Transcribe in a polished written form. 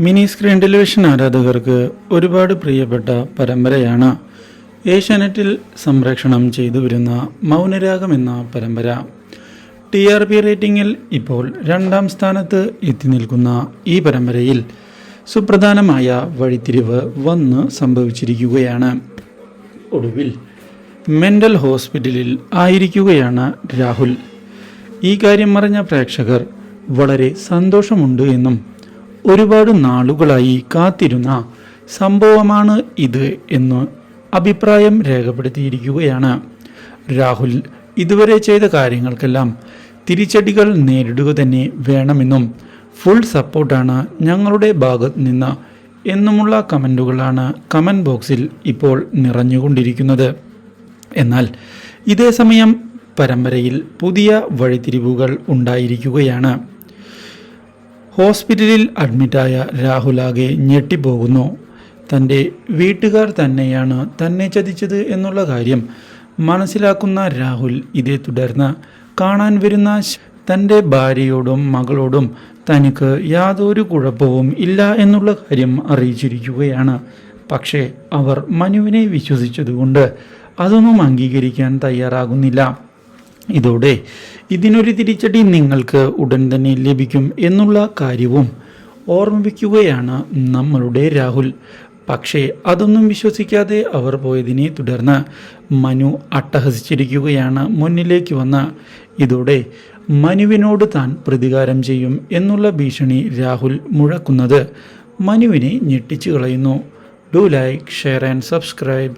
Mini screen television ആരാധകർക്ക് ഒരുപാട് പ്രിയപ്പെട്ട പരമ്പരയാണ് ഏഷ്യാനെറ്റിൽ സംപ്രേഷണം ചെയ്തു വരുന്ന മൗനരാഗം എന്ന പരമ്പര. TRP റേറ്റിംഗിൽ ഇപ്പോൾ 2ാം സ്ഥാനത്ത് എത്തി നിൽക്കുന്ന ഈ പരമ്പരയിൽ സുപ്രധാനമായ വഴിത്തിരിവ് വന്ന് സംഭവിച്ചിരിക്കുകയാണ്. ഒടുവിൽ മെൻ്റൽ ഹോസ്പിറ്റലിൽ ആയിരിക്കുകയാണ് രാഹുൽ. ഈ കാര്യം അറിഞ്ഞ പ്രേക്ഷകർ വളരെ സന്തോഷമുണ്ട് എന്നും ഒരുപാട് നാളുകളായി കാത്തിരുന്ന സംഭവമാണ് ഇത് എന്ന് അഭിപ്രായം രേഖപ്പെടുത്തിയിരിക്കുകയാണ്. രാഹുൽ ഇതുവരെ ചെയ്ത കാര്യങ്ങൾക്കെല്ലാം തിരിച്ചടികൾ നേരിടുക തന്നെ വേണമെന്നും ഫുൾ സപ്പോർട്ടാണ് ഞങ്ങളുടെ ഭാഗത്ത് നിന്ന് എന്നുമുള്ള കമൻറ്റുകളാണ് കമൻറ്റ് ബോക്സിൽ ഇപ്പോൾ നിറഞ്ഞുകൊണ്ടിരിക്കുന്നത്. എന്നാൽ ഇതേ സമയം പരമ്പരയിൽ പുതിയ വഴിത്തിരിവുകൾ ഉണ്ടായിരിക്കുകയാണ്. ഹോസ്പിറ്റലിൽ അഡ്മിറ്റായ രാഹുലാകെ ഞെട്ടിപ്പോകുന്നു. തൻ്റെ വീട്ടുകാർ തന്നെയാണ് തന്നെ ചതിച്ചത് എന്നുള്ള കാര്യം മനസ്സിലാക്കുന്ന രാഹുൽ ഇതേ തുടർന്ന് കാണാൻ വരുന്ന തൻ്റെ ഭാര്യയോടും മകളോടും തനിക്ക് യാതൊരു കുഴപ്പവും ഇല്ല എന്നുള്ള കാര്യം അറിയിച്ചിരിക്കുകയാണ്. പക്ഷേ അവർ മനുവിനെ വിശ്വസിച്ചതുകൊണ്ട് അതൊന്നും അംഗീകരിക്കാൻ തയ്യാറാകുന്നില്ല. ഇതോടെ ഇതിനൊരു തിരിച്ചടി നിങ്ങൾക്ക് ഉടൻ തന്നെ ലഭിക്കും എന്നുള്ള കാര്യവും ഓർമ്മിപ്പിക്കുകയാണ് നമ്മളുടെ രാഹുൽ. പക്ഷേ അതൊന്നും വിശ്വസിക്കാതെ അവർ പോയതിനെ തുടർന്ന് മനു അട്ടഹസിച്ചിരിക്കുകയാണ് മുന്നിലേക്ക് വന്ന്. ഇതോടെ മനുവിനോട് താൻ പ്രതികാരം ചെയ്യും എന്നുള്ള ഭീഷണി രാഹുൽ മുഴക്കുന്നത് മനുവിനെ ഞെട്ടിച്ചു കളയുന്നു. Do like, share and subscribe.